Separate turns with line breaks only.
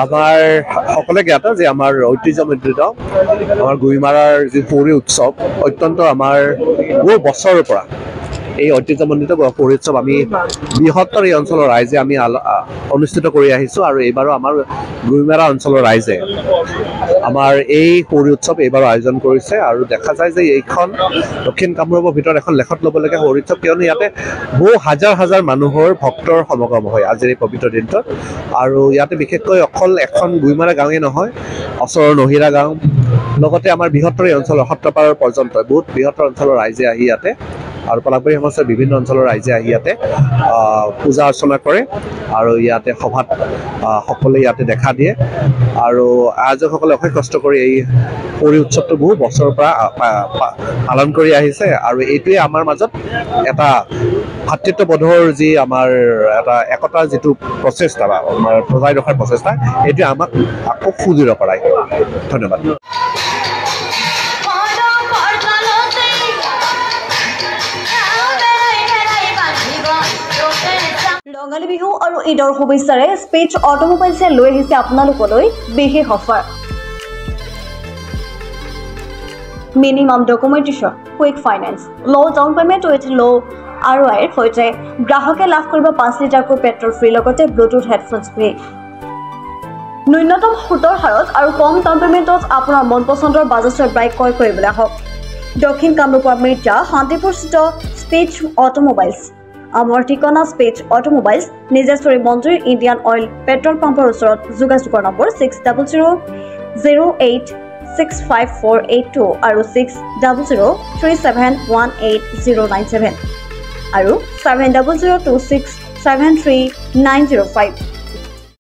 আমাৰ সকলে জ্ঞাত যে আমাৰ ঐতিহ্যমণ্ডিত আমাৰ গুইমাৰাৰ যি পৌৰী উৎসৱ অত্যন্ত আমাৰ বহু বছৰৰ পৰা এই ঐতিহ্যমণ্ডিত পৌৰী উৎসৱ আমি বৃহত্তৰ এই অঞ্চলৰ ৰাইজে আমি অনুষ্ঠিত কৰি আহিছোঁ আৰু এইবাৰো আমাৰ গুইমাৰা অঞ্চলৰ ৰাইজে আমাৰ এই পৌৰী উৎসৱ এইবাৰো আয়োজন কৰিছে আৰু দেখা যায় যে এইখন দক্ষিণ কামৰূপৰ ভিতৰত এখন লেখত ল'বলগীয়া পৌৰী উৎসৱ কিয়নো ইয়াতে বহু হাজাৰ হাজাৰ মানুহৰ ভক্তৰ সমাগম হয় আজিৰ এই পবিত্ৰ দিনটোত আৰু ইয়াতে বিশেষকৈ অকল এখন গুইমাৰা গাঁৱেই নহয় ওচৰৰ নহিৰা গাঁও লগতে আমাৰ বৃহত্তৰ এই অঞ্চলৰ সত্ৰপাৰ পৰ্যন্ত বহুত বৃহত্তৰ অঞ্চলৰ ৰাইজে আহি ইয়াতে আৰু পলাশবাৰী সমষ্টিৰ বিভিন্ন অঞ্চলৰ ৰাইজে আহি ইয়াতে পূজা অৰ্চনা কৰে আৰু ইয়াতে সভাত সকলোৱে ইয়াতে দেখা দিয়ে আৰু আয়োজকসকলে অশেষ কষ্ট কৰি এই পৌৰী উৎসৱটো বহু বছৰৰ পৰা পালন কৰি আহিছে আৰু এইটোৱে আমাৰ মাজত এটা ভাতৃত্ববোধৰ যি আমাৰ এটা একতাৰ যিটো প্ৰচেষ্টা বা আমাৰ বজাই ৰখাৰ প্ৰচেষ্টা এইটোৱে আমাক আকৌ সুদৃঢ় কৰায় ধন্যবাদ
ৰঙালী বিহু আৰু ঈদৰ শুভেচ্ছাৰে স্পেচ অটোমোবাইলছে লৈ আহিছে আপোনালোকলৈ বিশেষ offer minimum documentation quick finance ল' ডাউন পেমেণ্ট উইথ ল' ROIৰ সৈতে গ্ৰাহকে লাভ কৰিব 5 লিটাৰকৈ পেট্ৰল ফ্ৰী লগতে ব্লুটুথ হেডফোনছ ফ্ৰী ন্যূনতম সুতৰ হাৰত আৰু কম ডাউন পেমেণ্টত আপোনাৰ মন পচন্দৰ বাজাজৰ বাইক ক্ৰয় কৰিবলৈ আহক দক্ষিণ কামৰূপৰ মিৰ্জা শান্তিপুৰস্থিত স্পেচ অটোমোবাইলছ আমাৰ ঠিকনা স্পেচ অটোমোবাইলছ নিজেশ্বৰী মন্দিৰ ইণ্ডিয়ান অইল পেট্ৰল পাম্পৰ ওচৰত যোগাযোগৰ নম্বৰ 6008654882 আৰু 6003718097 আৰু 7002673905